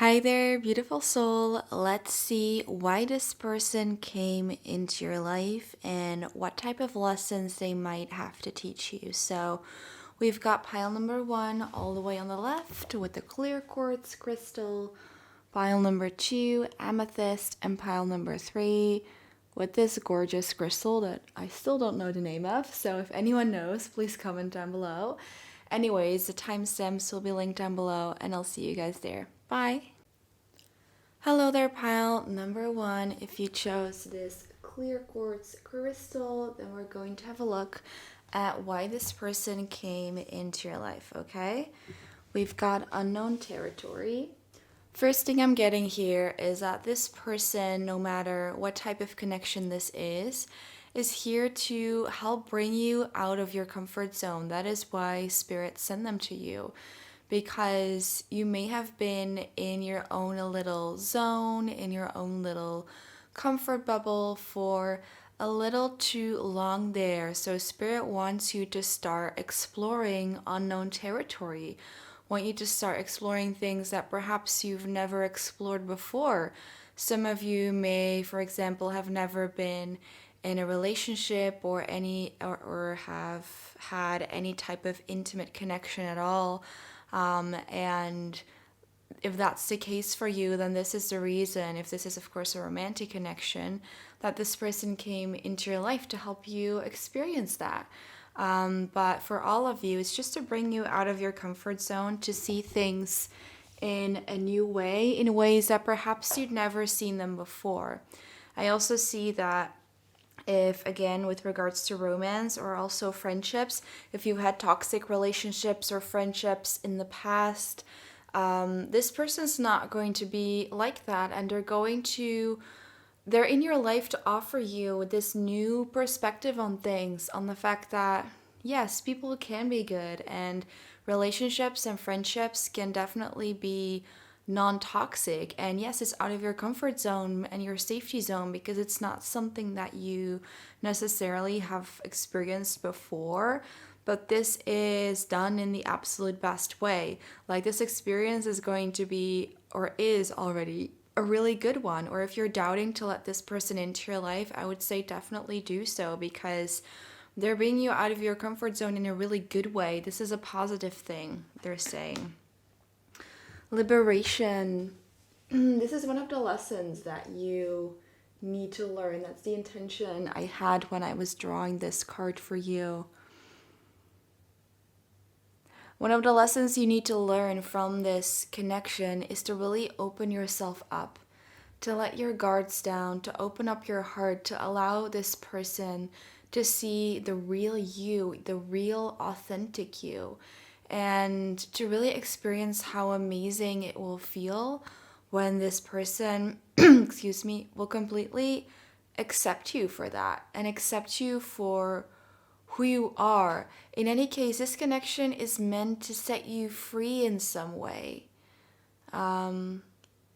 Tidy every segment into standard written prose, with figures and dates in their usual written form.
Hi there, beautiful soul. Let's see why this person came into your life and what type of lessons they might have to teach you. So, we've got pile number one all the way on the left with the clear quartz crystal, pile number two, amethyst, and pile number three with this gorgeous crystal that I still don't know the name of. So, if anyone knows, please comment down below. Anyways, the timestamps will be linked down below, and I'll see you guys there. Bye. Hello there, pile number one. If you chose this clear quartz crystal, then we're going to have a look at why this person came into your life, okay? We've got unknown territory. First thing I'm getting here is that this person, no matter what type of connection this is here to help bring you out of your comfort zone. That is why Spirit sent them to you, because you may have been in your own little zone, in your own little comfort bubble for a little too long there. So Spirit wants you to start exploring unknown territory. Want you to start exploring things that perhaps you've never explored before. Some of you may, for example, have never been in a relationship or have had any type of intimate connection at all. And if that's the case for you, then this is the reason, if this is, of course, a romantic connection, that this person came into your life to help you experience that. But for all of you, it's just to bring you out of your comfort zone, to see things in a new way, in ways that perhaps you'd never seen them before. I also see that if, again, with regards to romance or also friendships, if you had toxic relationships or friendships in the past, this person's not going to be like that, and they're in your life to offer you this new perspective on things, on the fact that yes, people can be good, and relationships and friendships can definitely be non-toxic, and yes, it's out of your comfort zone and your safety zone because it's not something that you necessarily have experienced before, but this is done in the absolute best way. Like, this experience is going to be, or is already, a really good one. Or if you're doubting to let this person into your life, I would say definitely do so, because they're bringing you out of your comfort zone in a really good way. This is a positive thing, they're saying. Liberation. This is one of the lessons that you need to learn. That's the intention I had when I was drawing this card for you. One of the lessons you need to learn from this connection is to really open yourself up, to let your guards down, to open up your heart, to allow this person to see the real you, the real authentic you, and to really experience how amazing it will feel when this person, excuse me, will completely accept you for that and accept you for who you are. In any case, this connection is meant to set you free in some way,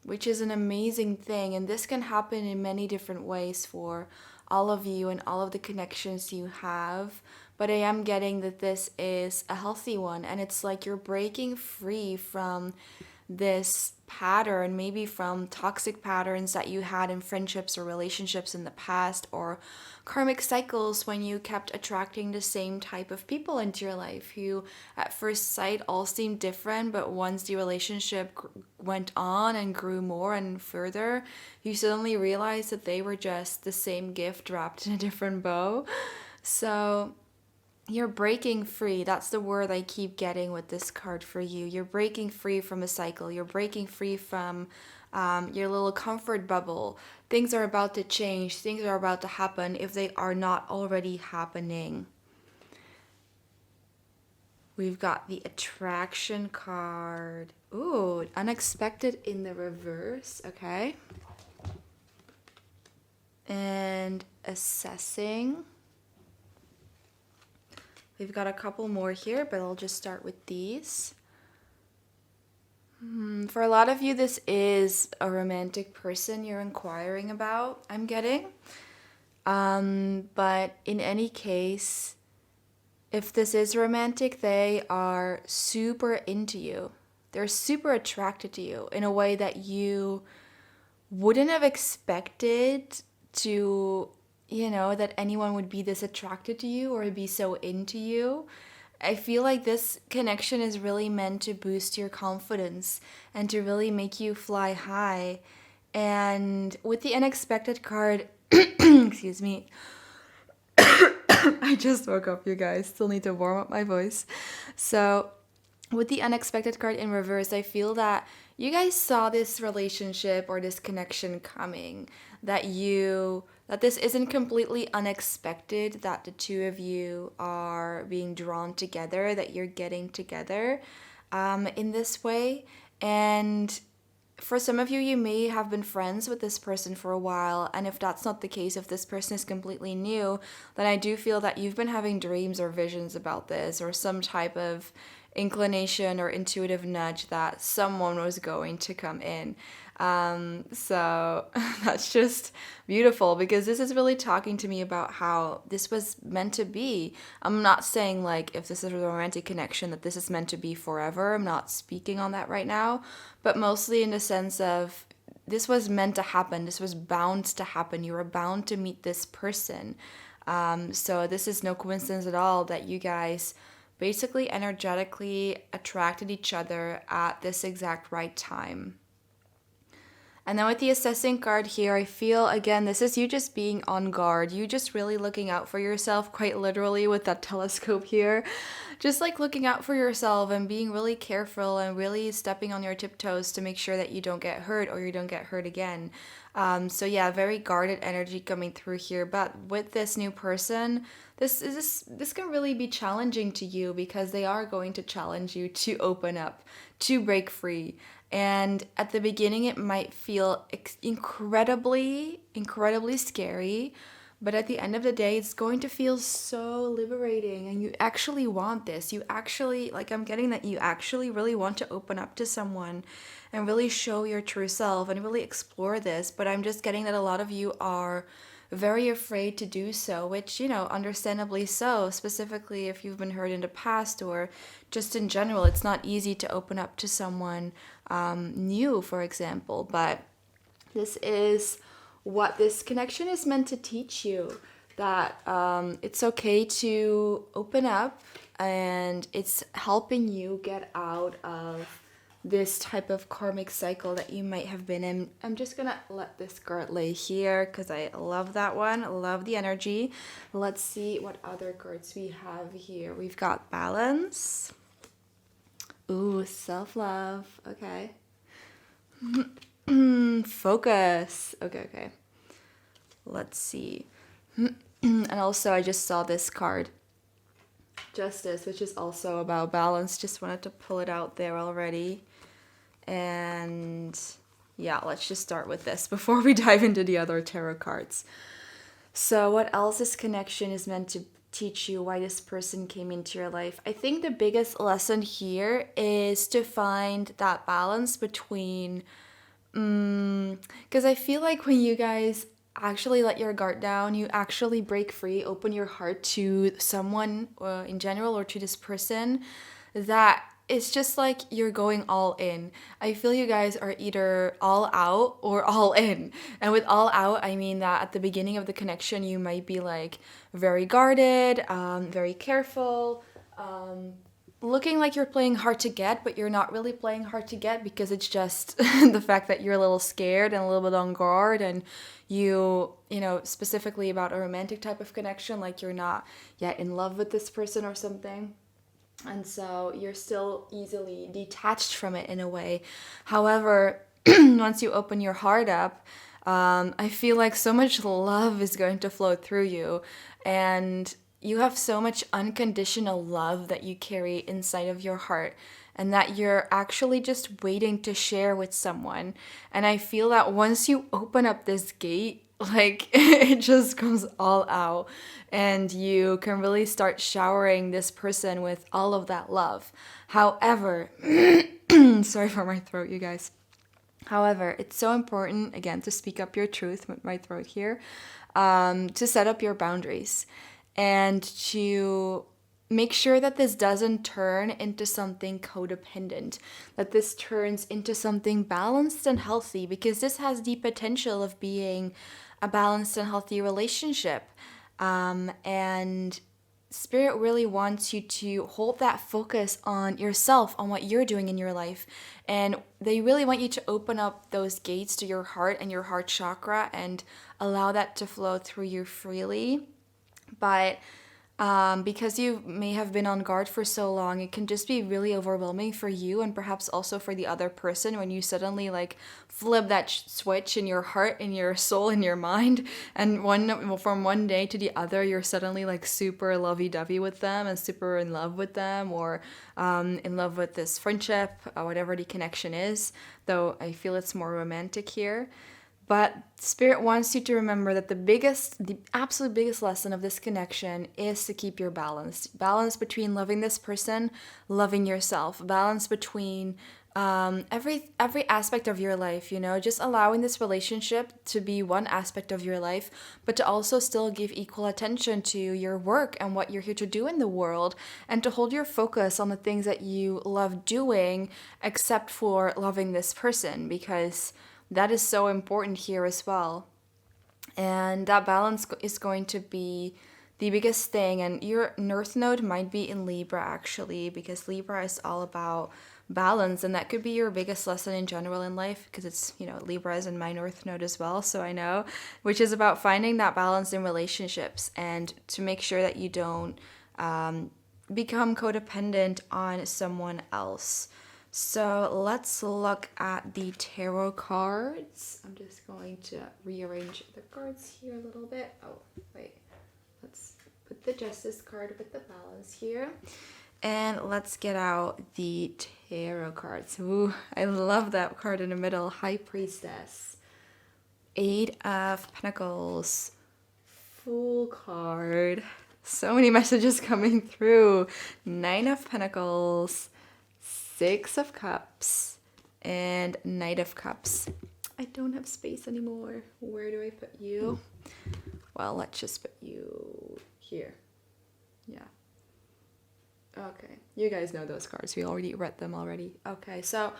which is an amazing thing. And this can happen in many different ways for all of you and all of the connections you have. But I am getting that this is a healthy one, and it's like you're breaking free from this pattern, maybe from toxic patterns that you had in friendships or relationships in the past, or karmic cycles when you kept attracting the same type of people into your life who at first sight all seemed different, but once the relationship went on and grew more and further, you suddenly realized that they were just the same gift wrapped in a different bow. So you're breaking free. That's the word I keep getting with this card for you. You're breaking free from a cycle. You're breaking free from your little comfort bubble. Things are about to change. Things are about to happen if they are not already happening. We've got the attraction card. Ooh, unexpected in the reverse. Okay. And assessing. We've got a couple more here, but I'll just start with these. For a lot of you, this is a romantic person you're inquiring about, I'm getting. But in any case, if this is romantic, they are super into you. they're super attracted to you in a way that you wouldn't have expected to, that anyone would be this attracted to you or be so into you. I feel like this connection is really meant to boost your confidence and to really make you fly high. And with the unexpected card, excuse me, I just woke up, you guys. Still need to warm up my voice. So, with the unexpected card in reverse, I feel that you guys saw this relationship or this connection coming, that this isn't completely unexpected, that the two of you are being drawn together, that you're getting together in this way. And for some of you, you may have been friends with this person for a while, and if that's not the case, if this person is completely new, then I do feel that you've been having dreams or visions about this, or some type of inclination or intuitive nudge that someone was going to come in. So that's just beautiful, because this is really talking to me about how this was meant to be. I'm not saying like if this is a romantic connection that this is meant to be forever. I'm not speaking on that right now, but mostly in the sense of this was meant to happen. This was bound to happen. You were bound to meet this person. So this is no coincidence at all that you guys basically energetically attracted each other at this exact right time. And then with the assessing card here, I feel, again, this is you just being on guard. You just really looking out for yourself, quite literally with that telescope here. Just like looking out for yourself and being really careful and really stepping on your tiptoes to make sure that you don't get hurt or you don't get hurt again. So yeah, very guarded energy coming through here. But with this new person, this can really be challenging to you, because they are going to challenge you to open up, to break free. And at the beginning, it might feel incredibly scary. But at the end of the day, it's going to feel so liberating. And you actually want this. You actually, like, I'm getting that you actually really want to open up to someone and really show your true self and really explore this. But I'm just getting that a lot of you are very afraid to do so, which, understandably so, specifically if you've been hurt in the past or just in general. It's not easy to open up to someone new, for example, but this is what this connection is meant to teach you, that it's okay to open up, and it's helping you get out of this type of karmic cycle that you might have been in. I'm just gonna let this card lay here because I love that one. I love the energy. Let's see what other cards we have here. We've got balance. Ooh, self-love. Okay. Focus. Okay. Let's see. And also, I just saw this card, Justice, which is also about balance. Just wanted to pull it out there already. And yeah, let's just start with this before we dive into the other tarot cards. So what else this connection is meant to teach you, why this person came into your life? I think the biggest lesson here is to find that balance between, because I feel like when you guys actually let your guard down, you actually break free, open your heart to someone in general or to this person, that it's just like you're going all in. I feel you guys are either all out or all in. And with all out, I mean that at the beginning of the connection, you might be like very guarded, very careful, looking like you're playing hard to get, but you're not really playing hard to get, because it's just the fact that you're a little scared and a little bit on guard, and you know, specifically about a romantic type of connection, like you're not yet in love with this person or something. And so you're still easily detached from it in a way. However, once you open your heart up, I feel like so much love is going to flow through you. And you have so much unconditional love that you carry inside of your heart, and that you're actually just waiting to share with someone. And I feel that once you open up this gate, like it just comes all out, and you can really start showering this person with all of that love. However, sorry for my throat, you guys. However, it's so important, again, to speak up your truth with my throat here, to set up your boundaries and to make sure that this doesn't turn into something codependent, that this turns into something balanced and healthy, because this has the potential of being a balanced and healthy relationship. And Spirit really wants you to hold that focus on yourself, on what you're doing in your life. And they really want you to open up those gates to your heart and your heart chakra and allow that to flow through you freely. But because you may have been on guard for so long, it can just be really overwhelming for you and perhaps also for the other person when you suddenly like flip that switch in your heart, in your soul, in your mind, and from one day to the other, you're suddenly like super lovey-dovey with them and super in love with them, or in love with this friendship, whatever the connection is. Though I feel it's more romantic here. But Spirit wants you to remember that the absolute biggest lesson of this connection is to keep your balance. Balance between loving this person, loving yourself. Balance between every aspect of your life, just allowing this relationship to be one aspect of your life, but to also still give equal attention to your work and what you're here to do in the world, and to hold your focus on the things that you love doing, except for loving this person, because that is so important here as well. And that balance is going to be the biggest thing. And your North Node might be in Libra, actually, because Libra is all about balance. And that could be your biggest lesson in general in life, because it's, Libra is in my North Node as well. So I know, which is about finding that balance in relationships and to make sure that you don't become codependent on someone else. So let's look at the tarot cards. I'm just going to rearrange the cards here a little bit. Oh, wait. Let's put the Justice card with the balance here. And let's get out the tarot cards. Ooh, I love that card in the middle. High Priestess. 8 of Pentacles. Fool card. So many messages coming through. 9 of Pentacles. 6 of Cups and Knight of Cups. I don't have space anymore. Where do I put you? Well, let's just put you here. Yeah. Okay. You guys know those cards. We already read them already. Okay, so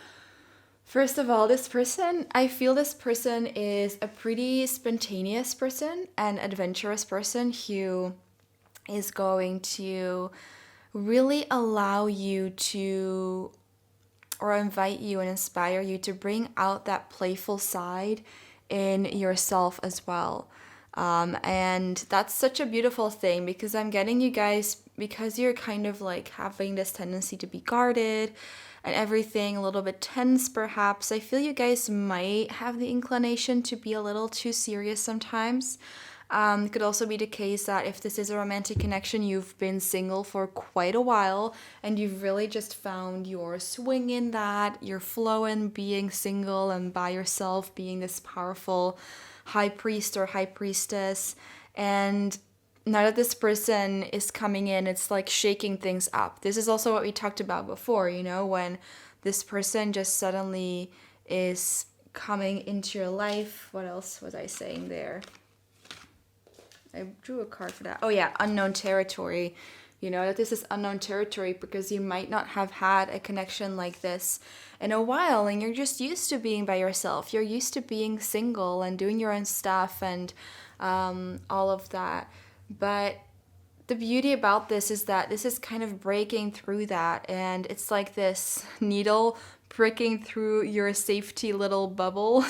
first of all, I feel this person is a pretty spontaneous person, an adventurous person who is going to really allow you to, or invite you and inspire you to bring out that playful side in yourself as well. And that's such a beautiful thing, because I'm getting you guys, because you're kind of like having this tendency to be guarded and everything a little bit tense perhaps. I feel you guys might have the inclination to be a little too serious sometimes. It could also be the case that if this is a romantic connection, you've been single for quite a while and you've really just found your swing in that, your flow in being single and by yourself, being this powerful high priest or high priestess. And now that this person is coming in, it's like shaking things up. This is also what we talked about before, when this person just suddenly is coming into your life. What else was I saying there? I drew a card for that. Oh yeah, unknown territory. That this is unknown territory because you might not have had a connection like this in a while, and you're just used to being by yourself. You're used to being single and doing your own stuff and all of that. But the beauty about this is that this is kind of breaking through that, and it's like this needle pricking through your safe little bubble,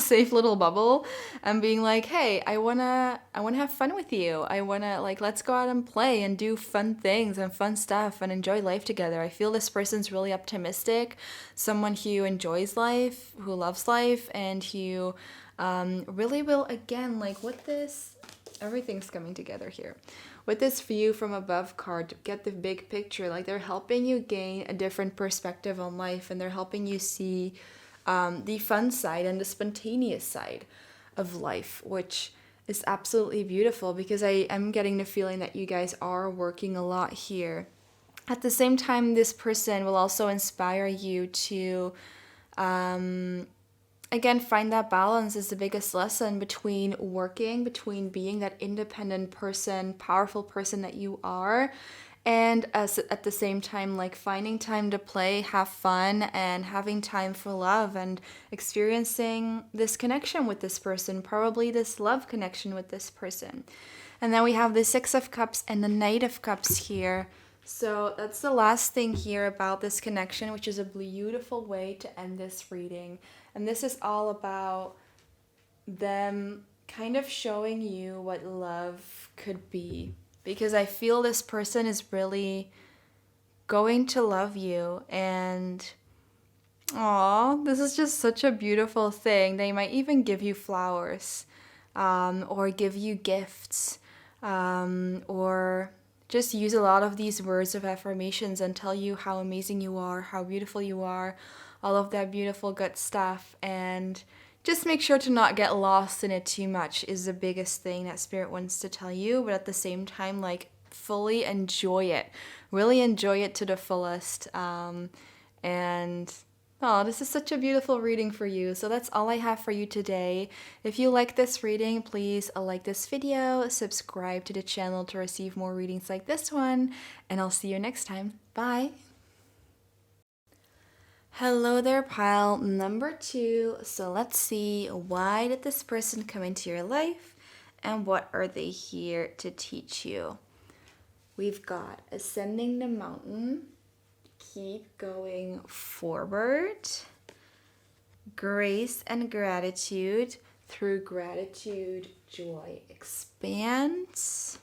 and being like, hey, I wanna have fun with you. I wanna, like, let's go out and play and do fun things and fun stuff and enjoy life together. I feel this person's really optimistic, someone who enjoys life, who loves life, and who really will, again, like with this, everything's coming together here. With this view from above card, to get the big picture, like they're helping you gain a different perspective on life, and they're helping you see the fun side and the spontaneous side of life, which is absolutely beautiful, because I am getting the feeling that you guys are working a lot here. At the same time, this person will also inspire you to again, find that balance is the biggest lesson between being that independent person, powerful person that you are, And as at the same time, like finding time to play, have fun, and having time for love and experiencing this connection with this person, probably this love connection with this person. And then we have the Six of Cups and the Knight of Cups here. So that's the last thing here about this connection, which is a beautiful way to end this reading. And this is all about them kind of showing you what love could be. Because I feel this person is really going to love you. And this is just such a beautiful thing. They might even give you flowers, or give you gifts, or just use a lot of these words of affirmations and tell you how amazing you are, how beautiful you are, all of that beautiful good stuff. And just make sure to not get lost in it too much is the biggest thing that Spirit wants to tell you. But at the same time, like, fully enjoy it. Really enjoy it to the fullest. This is such a beautiful reading for you. So that's all I have for you today. If you like this reading, please like this video, subscribe to the channel to receive more readings like this one, and I'll see you next time. Bye! Hello there, pile number 2. So let's see, why did this person come into your life and what are they here to teach you? We've got ascending the mountain, keep going forward, grace and gratitude, through gratitude, joy expands,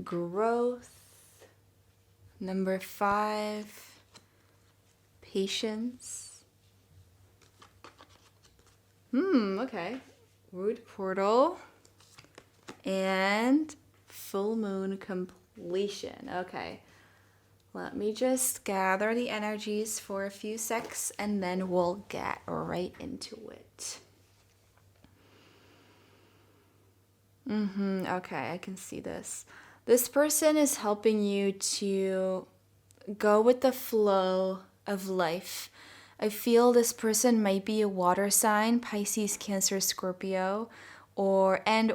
growth, number 5, patience. Okay. Root portal. And full moon completion. Okay. Let me just gather the energies for a few secs and then we'll get right into it. Okay, I can see this. This person is helping you to go with the flow of life. I feel this person might be a water sign, Pisces, Cancer, Scorpio, or an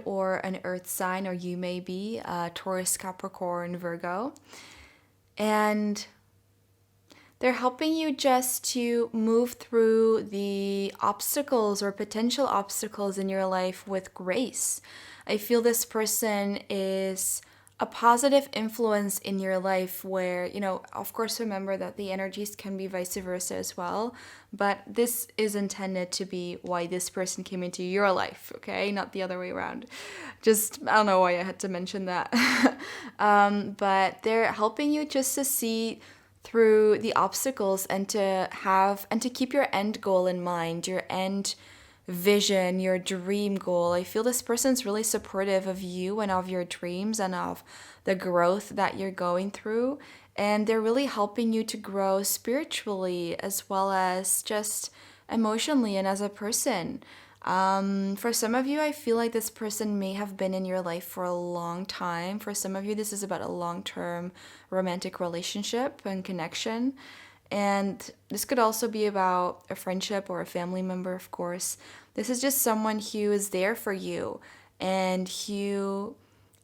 earth sign, or you may be Taurus, Capricorn, Virgo. And they're helping you just to move through the obstacles or potential obstacles in your life with grace. I feel this person is a positive influence in your life where, of course, remember that the energies can be vice versa as well, but this is intended to be why this person came into your life, okay? Not the other way around. Just, I don't know why I had to mention that. But they're helping you just to see through the obstacles and to keep your end goal in mind, your end vision, your dream goal. I feel this person's really supportive of you and of your dreams and of the growth that you're going through. And they're really helping you to grow spiritually as well as just emotionally and as a person. For some of you, I feel like this person may have been in your life for a long time. For some of you, this is about a long-term romantic relationship and connection. And this could also be about a friendship or a family member, of course. This is just someone who is there for you and who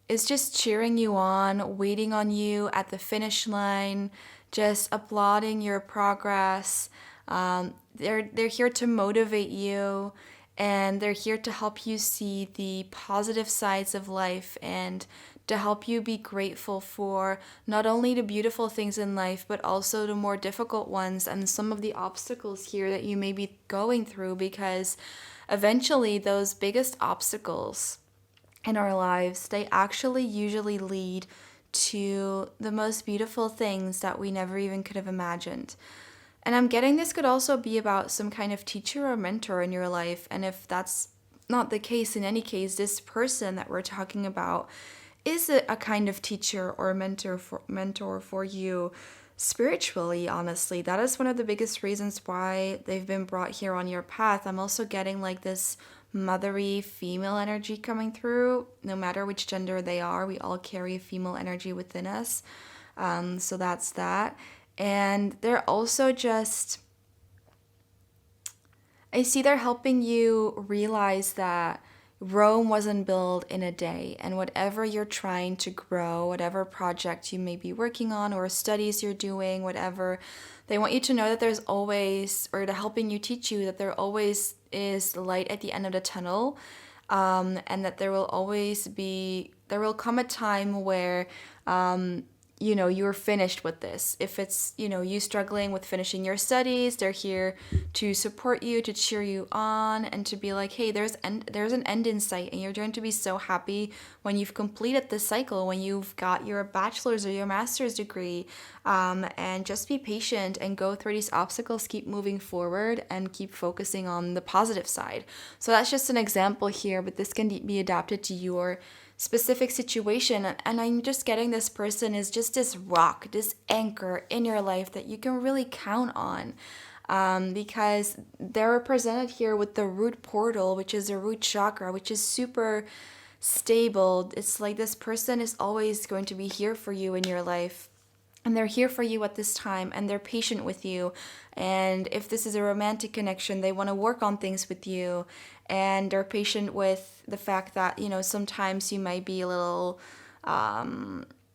is just cheering you on, waiting on you at the finish line, just applauding your progress. They're here to motivate you, and they're here to help you see the positive sides of life and to help you be grateful for not only the beautiful things in life, but also the more difficult ones and some of the obstacles here that you may be going through, because eventually those biggest obstacles in our lives, they actually usually lead to the most beautiful things that we never even could have imagined. And I'm getting this could also be about some kind of teacher or mentor in your life. And if that's not the case, in any case, this person that we're talking about is a kind of teacher or mentor for you spiritually, honestly. That is one of the biggest reasons why they've been brought here on your path. I'm also getting like this mothery female energy coming through. No matter which gender they are, we all carry a female energy within us. So that's that. And they're also just, I see they're helping you realize that Rome wasn't built in a day, and whatever you're trying to grow, whatever project you may be working on or studies you're doing, whatever, they want you to know that there's always, or they're helping you teach you that there always is light at the end of the tunnel, and that there will come a time where you're finished with this. If it's, you struggling with finishing your studies, they're here to support you, to cheer you on, and to be like, hey, there's an end in sight, and you're going to be so happy when you've completed this cycle, when you've got your bachelor's or your master's degree, and just be patient and go through these obstacles, keep moving forward, and keep focusing on the positive side. So that's just an example here, but this can be adapted to your specific situation. And I'm just getting this person is just this rock, this anchor in your life that you can really count on, because they're represented here with the root portal, which is a root chakra, which is super stable. It's like this person is always going to be here for you in your life, and they're here for you at this time, and they're patient with you. And if this is a romantic connection, they want to work on things with you, and they're patient with the fact that sometimes you might be a little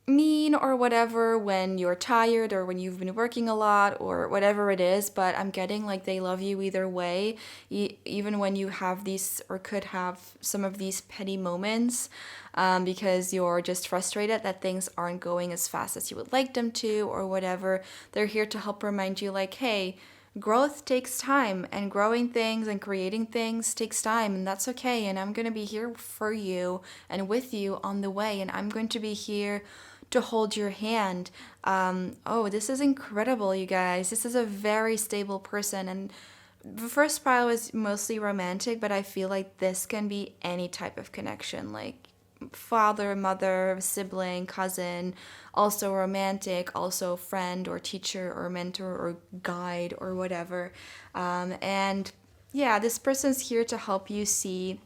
mean or whatever when you're tired or when you've been working a lot or whatever it is. But I'm getting like they love you either way, even when you have these or could have some of these petty moments, because you're just frustrated that things aren't going as fast as you would like them to or whatever. They're here to help remind you like, hey, growth takes time, and growing things and creating things takes time, and that's okay. And I'm going to be here for you and with you on the way, and I'm going to be here to hold your hand. Oh, this is incredible, you guys. This is a very stable person, and the first pile was mostly romantic, but I feel like this can be any type of connection, like father, mother, sibling, cousin, also romantic, also friend or teacher or mentor or guide or whatever. And yeah, this person's here to help you see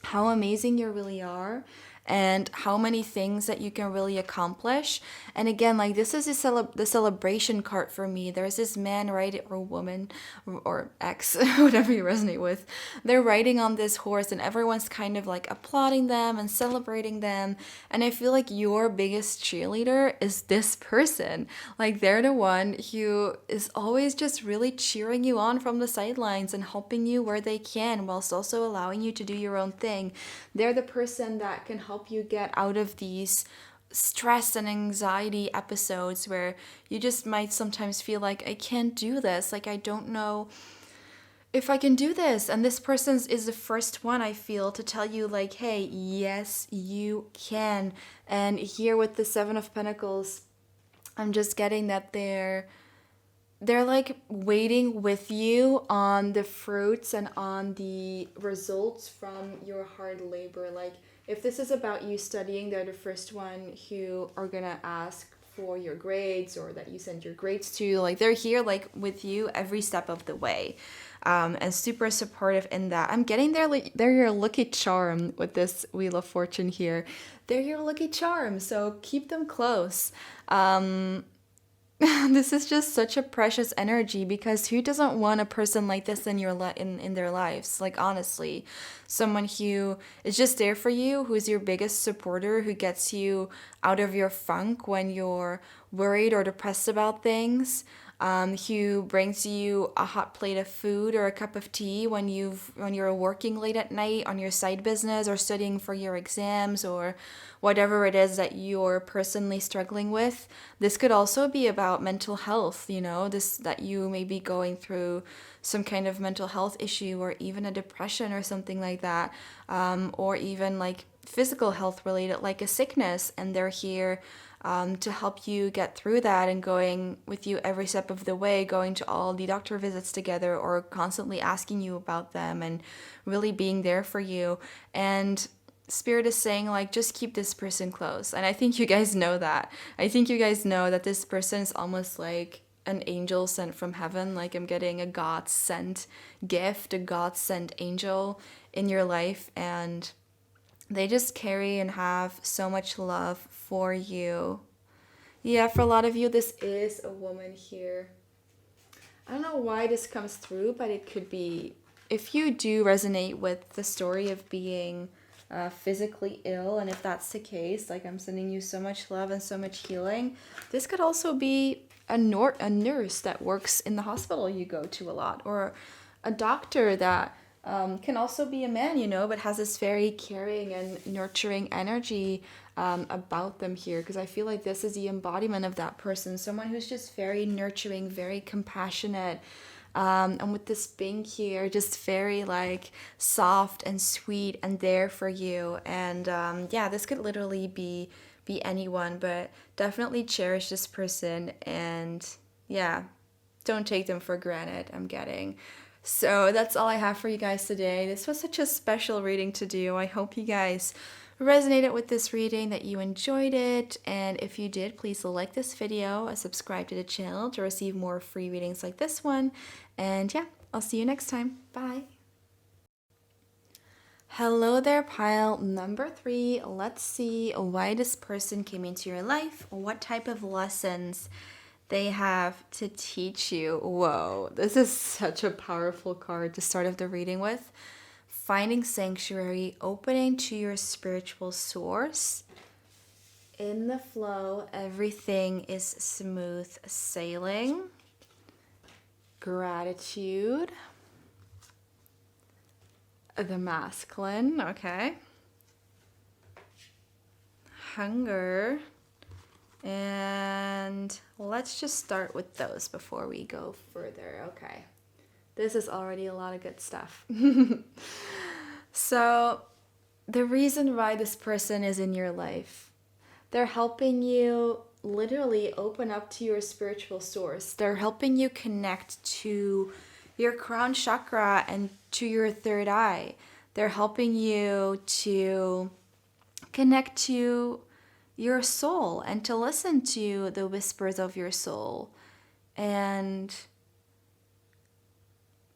how amazing you really are and how many things that you can really accomplish. And again, like this is the celebration card for me. There's this man, right, or woman, or ex, whatever you resonate with. They're riding on this horse, and everyone's kind of like applauding them and celebrating them. And I feel like your biggest cheerleader is this person. Like they're the one who is always just really cheering you on from the sidelines and helping you where they can, whilst also allowing you to do your own thing. They're the person that can help you get out of these stress and anxiety episodes where you just might sometimes feel like, I can't do this, like I don't know if I can do this. And this person is the first one, I feel, to tell you like, hey, yes, you can. And here with the Seven of Pentacles, I'm just getting that they're like waiting with you on the fruits and on the results from your hard labor. Like if this is about you studying, they're the first one who are gonna ask for your grades or that you send your grades to. Like they're here like with you every step of the way, and super supportive in that. I'm getting there, like they're your lucky charm with this Wheel of Fortune here. They're your lucky charm, so keep them close. This is just such a precious energy, because who doesn't want a person like this in in their lives? Like honestly, someone who is just there for you, who's your biggest supporter, who gets you out of your funk when you're worried or depressed about things, who brings you a hot plate of food or a cup of tea when you're working late at night on your side business or studying for your exams or whatever it is that you're personally struggling with. This could also be about mental health, this that you may be going through some kind of mental health issue or even a depression or something like that, or even like physical health related, like a sickness, and they're here to help you get through that and going with you every step of the way, going to all the doctor visits together or constantly asking you about them and really being there for you. And Spirit is saying, like, just keep this person close. And I think you guys know that. I think you guys know that this person is almost like an angel sent from heaven. Like I'm getting a God sent gift, a God sent angel in your life. And they just carry and have so much love for you. Yeah, for a lot of you, this is a woman here. I don't know why this comes through, but it could be, if you do resonate with the story of being physically ill. And if that's the case, like, I'm sending you so much love and so much healing. This could also be a nurse that works in the hospital you go to a lot, or a doctor that can also be a man, but has this very caring and nurturing energy about them here, because I feel like this is the embodiment of that person, someone who's just very nurturing, very compassionate, and with this pink here, just very like soft and sweet and there for you. And yeah, this could literally be anyone, but definitely cherish this person, and yeah, don't take them for granted, I'm getting. So that's all I have for you guys today. This was such a special reading to do. I hope you guys resonated with this reading, that you enjoyed it. And if you did, please like this video and subscribe to the channel to receive more free readings like this one. And yeah, I'll see you next time. Bye. Hello there, pile number 3. Let's see why this person came into your life, what type of lessons they have to teach you. Whoa, this is such a powerful card to start off the reading with. Finding sanctuary, opening to your spiritual source. In the flow, everything is smooth sailing. Gratitude. The masculine, okay. Hunger. And let's just start with those before we go further. Okay. This is already a lot of good stuff. So, the reason why this person is in your life, they're helping you literally open up to your spiritual source. They're helping you connect to your crown chakra and to your third eye. They're helping you to connect to your soul and to listen to the whispers of your soul. And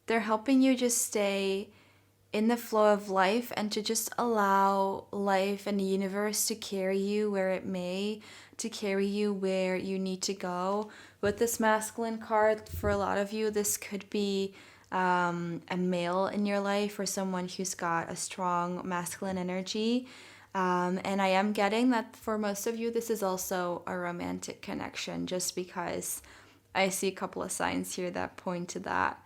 they're helping you just stay in the flow of life and to just allow life and the universe to carry you where it may, to carry you where you need to go. With this masculine card, for a lot of you, this could be a male in your life, or someone who's got a strong masculine energy. And I am getting that for most of you, this is also a romantic connection, just because I see a couple of signs here that point to that.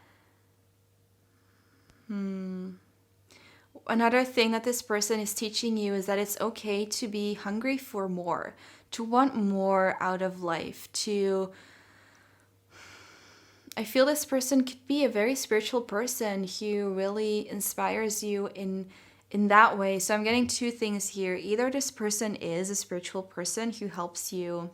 Another thing that this person is teaching you is that it's okay to be hungry for more, to want more out of life, I feel this person could be a very spiritual person who really inspires you in that way. So I'm getting two things here. Either this person is a spiritual person who helps you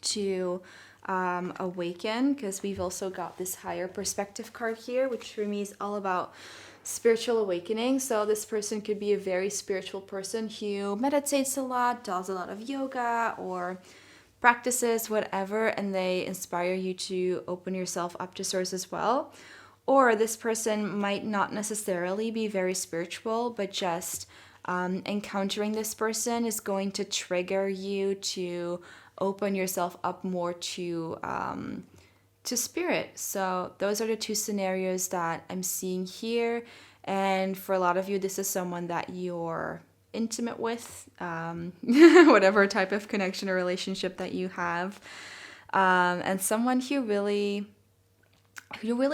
to awaken, because we've also got this higher perspective card here, which for me is all about spiritual awakening. So this person could be a very spiritual person who meditates a lot, does a lot of yoga, or practices whatever, and they inspire you to open yourself up to source as well. Or this person might not necessarily be very spiritual, but just encountering this person is going to trigger you to open yourself up more to spirit. So those are the two scenarios that I'm seeing here. And for a lot of you, this is someone that you're intimate with, whatever type of connection or relationship that you have, and someone who really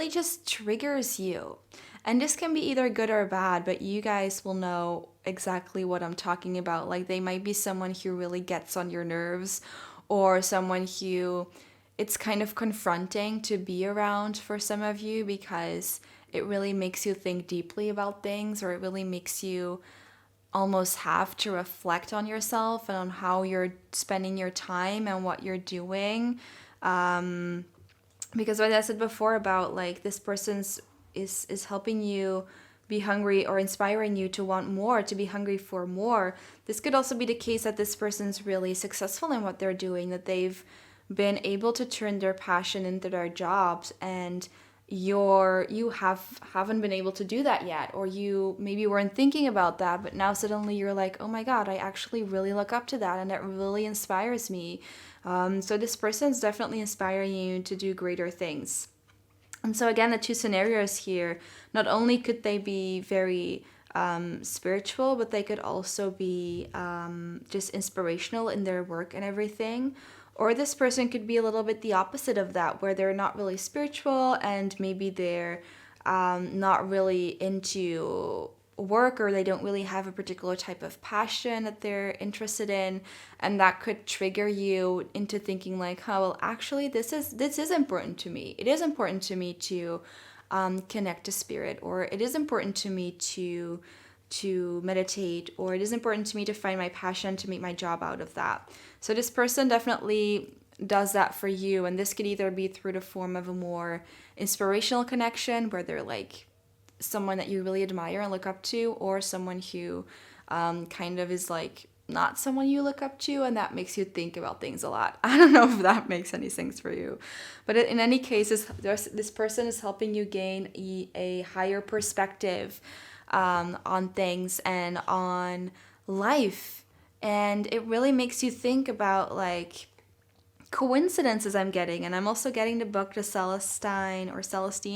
just triggers you. And this can be either good or bad, but you guys will know exactly what I'm talking about. Like, they might be someone who really gets on your nerves, or someone who it's kind of confronting to be around for some of you, because it really makes you think deeply about things, or it really makes you almost have to reflect on yourself and on how you're spending your time and what you're doing. Because what I said before about, like, this person's is helping you be hungry, or inspiring you to want more, to be hungry for more. This could also be the case that this person's really successful in what they're doing, that they've been able to turn their passion into their jobs, and you haven't been able to do that yet, or you maybe weren't thinking about that, but now suddenly you're like, oh my god, I actually really look up to that, and that really inspires me. So this person's definitely inspiring you to do greater things. And so again, the two scenarios here, not only could they be very spiritual, but they could also be just inspirational in their work and everything. Or this person could be a little bit the opposite of that, where they're not really spiritual and maybe they're not really into work, or they don't really have a particular type of passion that they're interested in, and that could trigger you into thinking like, oh well, actually this is important to me. It is important to me to connect to spirit, or it is important to me to meditate, or it is important to me to find my passion, to make my job out of that. So this person definitely does that for you, and this could either be through the form of a more inspirational connection where they're like someone that you really admire and look up to, or someone who kind of is like not someone you look up to, and that makes you think about things a lot. I don't know if that makes any sense for you, but in any case, this person is helping you gain a higher perspective on things and on life, and it really makes you think about like coincidences I'm getting. And I'm also getting the book The Celestine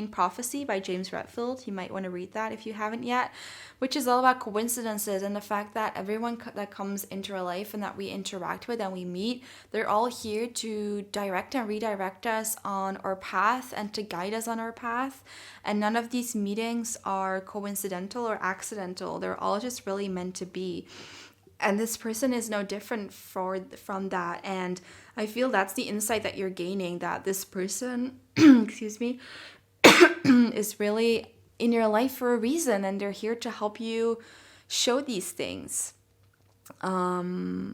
Prophecy by James Redfield. You might want to read that if you haven't yet, which is all about coincidences and the fact that everyone that comes into our life and that we interact with and we meet, they're all here to direct and redirect us on our path and to guide us on our path. And none of these meetings are coincidental or accidental. They're all just really meant to be. And this person is no different from that. And I feel that's the insight that you're gaining, that this person, excuse me, is really in your life for a reason, and they're here to help you show these things. Yeah,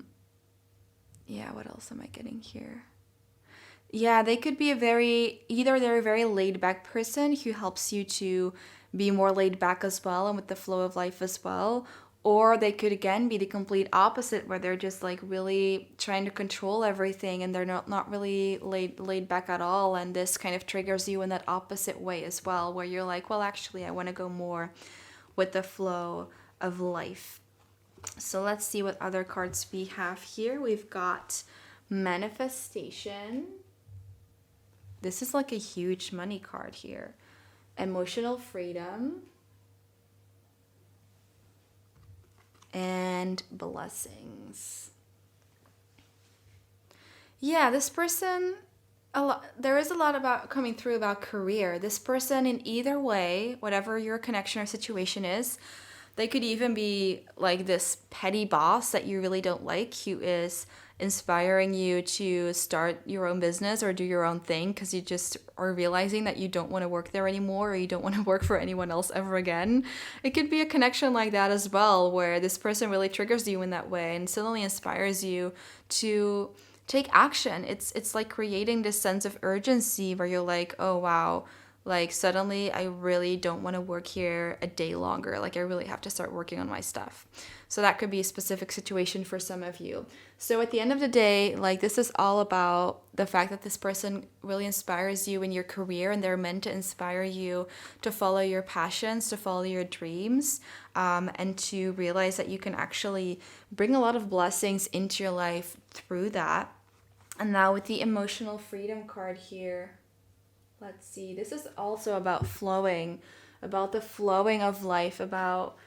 what else am I getting here? Yeah, they could be either they're a very laid back person who helps you to be more laid back as well and with the flow of life as well. Or they could again be the complete opposite, where they're just like really trying to control everything and they're not really laid back at all. And this kind of triggers you in that opposite way as well, where you're like, well, actually, I want to go more with the flow of life. So let's see what other cards we have here. We've got manifestation. This is like a huge money card here. Emotional freedom. And blessings. Yeah, this person, there is a lot about coming through about career. This person, in either way, whatever your connection or situation is, they could even be like this petty boss that you really don't like, who is inspiring you to start your own business or do your own thing because you just are realizing that you don't want to work there anymore, or you don't want to work for anyone else ever again. It could be a connection like that as well, where this person really triggers you in that way and suddenly inspires you to take action. It's like creating this sense of urgency where you're like, oh wow, like suddenly I really don't want to work here a day longer. Like I really have to start working on my stuff. So that could be a specific situation for some of you. So at the end of the day, like this is all about the fact that this person really inspires you in your career, and they're meant to inspire you to follow your passions, to follow your dreams, and to realize that you can actually bring a lot of blessings into your life through that. And now with the emotional freedom card here, let's see, this is also about flowing, about the flowing of life, about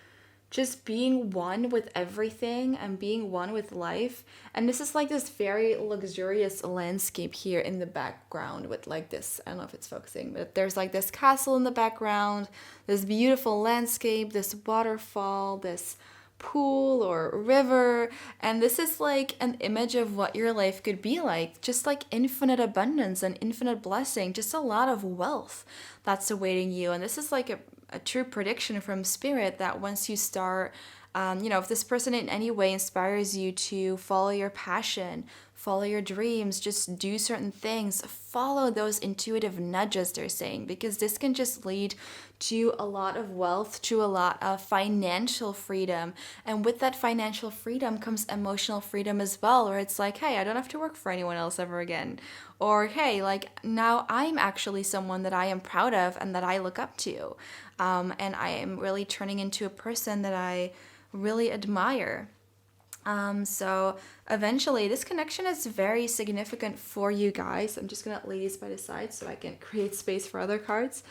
just being one with everything and being one with life. And this is like this very luxurious landscape here in the background with like this, I don't know if it's focusing, but there's like this castle in the background, this beautiful landscape, this waterfall, this pool or river, and this is like an image of what your life could be like, just like infinite abundance and infinite blessing, just a lot of wealth that's awaiting you. And this is like a true prediction from spirit that once you start, if this person in any way inspires you to follow your passion, follow your dreams, just do certain things, follow those intuitive nudges, they're saying, because this can just lead to a lot of wealth, to a lot of financial freedom. And with that financial freedom comes emotional freedom as well, where it's like, hey, I don't have to work for anyone else ever again. Or, hey, like now I'm actually someone that I am proud of and that I look up to. And I am really turning into a person that I really admire. So eventually this connection is very significant for you guys. I'm just going to lay these by the side so I can create space for other cards.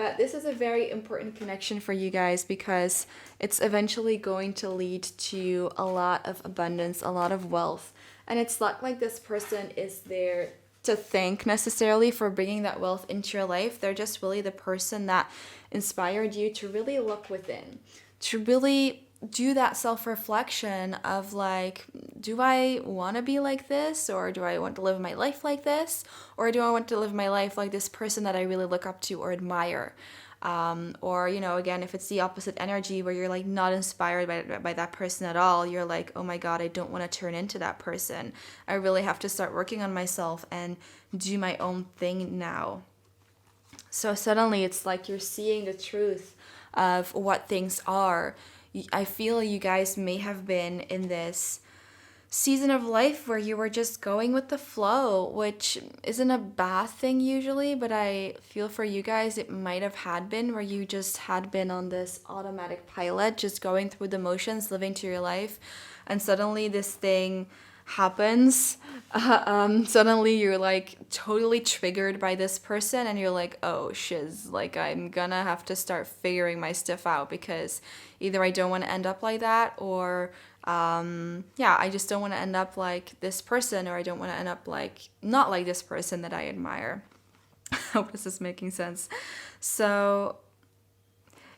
But this is a very important connection for you guys because it's eventually going to lead to a lot of abundance, a lot of wealth. And it's not like this person is there to thank necessarily for bringing that wealth into your life. They're just really the person that inspired you to really look within, to really do that self-reflection of like, do I want to be like this, or do I want to live my life like this, or do I want to live my life like this person that I really look up to or admire? Or, again, if it's the opposite energy where you're like not inspired by that person at all, you're like, oh my God, I don't want to turn into that person. I really have to start working on myself and do my own thing now. So suddenly it's like you're seeing the truth of what things are. I feel you guys may have been in this season of life where you were just going with the flow, which isn't a bad thing usually, but I feel for you guys it might have had been where you just had been on this automatic pilot, just going through the motions, living to your life, and suddenly this thing happens. Suddenly you're like totally triggered by this person and you're like, oh shiz, like I'm gonna have to start figuring my stuff out because either I don't want to end up like that, or I just don't want to end up like this person, or I don't want to end up like not like this person that I admire. I hope this is making sense. So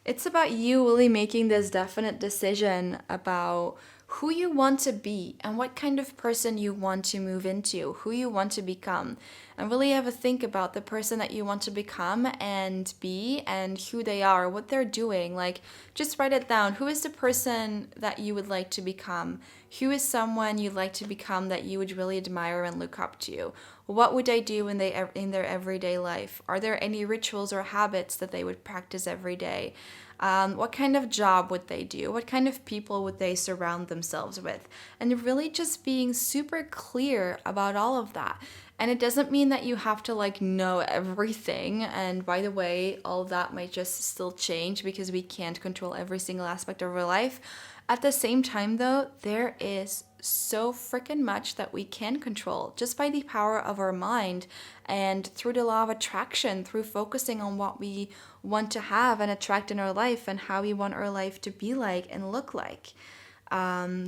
it's about you really making this definite decision about who you want to be and what kind of person you want to move into, who you want to become. And really have a think about the person that you want to become and be and who they are, what they're doing. Like, just write it down. Who is the person that you would like to become? Who is someone you'd like to become that you would really admire and look up to? What would they do in their everyday life? Are there any rituals or habits that they would practice every day? What kind of job would they do? What kind of people would they surround themselves with? And really just being super clear about all of that. And it doesn't mean that you have to like know everything. And by the way, all that might just still change because we can't control every single aspect of our life. At the same time though, there is so freaking much that we can control just by the power of our mind and through the law of attraction, through focusing on what we want to have and attract in our life and how we want our life to be like and look like.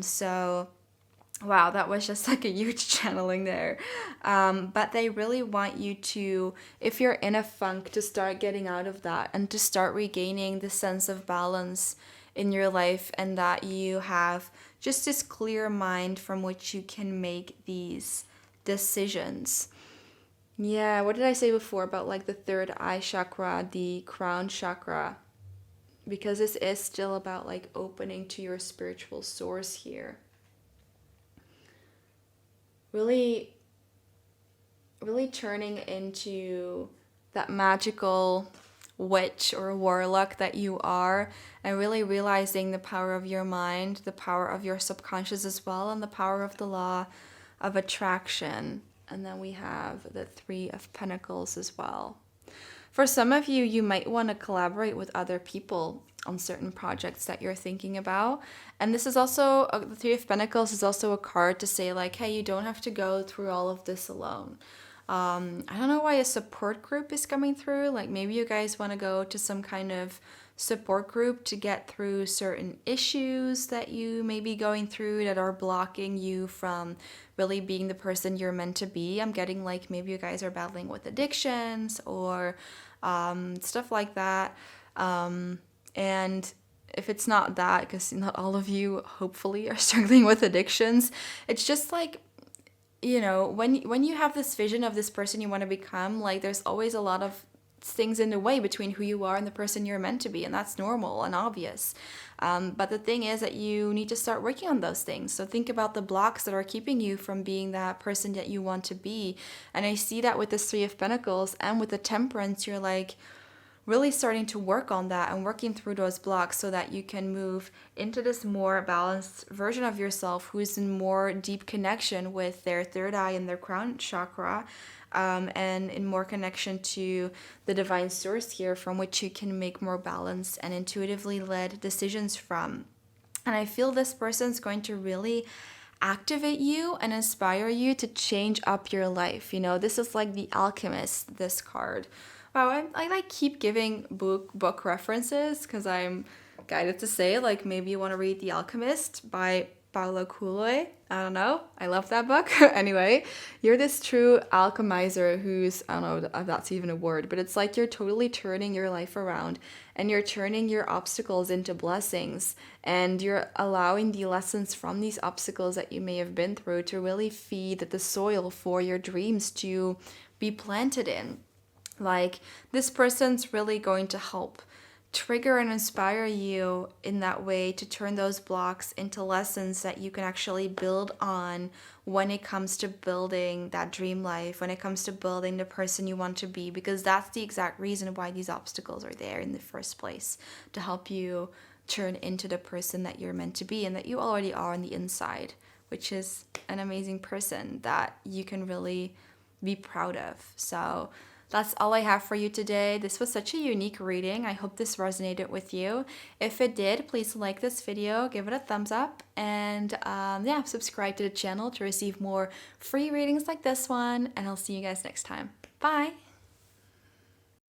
So wow, that was just like a huge channeling there. But they really want you to, if you're in a funk, to start getting out of that and to start regaining the sense of balance in your life, and that you have just this clear mind from which you can make these decisions. Yeah, what did I say before about like the third eye chakra, the crown chakra? Because this is still about like opening to your spiritual source here. Really, really turning into that magical witch or warlock that you are, and really realizing the power of your mind, the power of your subconscious as well, and the power of the law of attraction. And then we have the Three of Pentacles as well. For some of you, you might want to collaborate with other people on certain projects that you're thinking about. And this is also, the Three of Pentacles is also a card to say like, hey, you don't have to go through all of this alone. I don't know why a support group is coming through. Like maybe you guys want to go to some kind of support group to get through certain issues that you may be going through that are blocking you from really being the person you're meant to be. I'm getting like maybe you guys are battling with addictions or stuff like that. And if it's not that, because not all of you hopefully are struggling with addictions, it's just like, when you have this vision of this person you want to become, like there's always a lot of things in the way between who you are and the person you're meant to be, and that's normal and obvious. But the thing is that you need to start working on those things. So think about the blocks that are keeping you from being that person that you want to be. And I see that with the Three of Pentacles and with the Temperance, you're like really starting to work on that and working through those blocks so that you can move into this more balanced version of yourself who's in more deep connection with their third eye and their crown chakra, and in more connection to the divine source here from which you can make more balanced and intuitively led decisions from. And I feel this person's going to really activate you and inspire you to change up your life. This is like the alchemist, this card, Wow, I like keep giving book references because I'm guided to say like maybe you want to read The Alchemist by Paulo Coelho. I don't know. I love that book. Anyway, you're this true alchemizer who's, I don't know if that's even a word, but it's like you're totally turning your life around and you're turning your obstacles into blessings and you're allowing the lessons from these obstacles that you may have been through to really feed the soil for your dreams to be planted in. Like, this person's really going to help trigger and inspire you in that way to turn those blocks into lessons that you can actually build on when it comes to building that dream life, when it comes to building the person you want to be, because that's the exact reason why these obstacles are there in the first place, to help you turn into the person that you're meant to be and that you already are on the inside, which is an amazing person that you can really be proud of. So that's all I have for you today. This was such a unique reading. I hope this resonated with you. If it did, please like this video, give it a thumbs up, and yeah, subscribe to the channel to receive more free readings like this one. And I'll see you guys next time. Bye!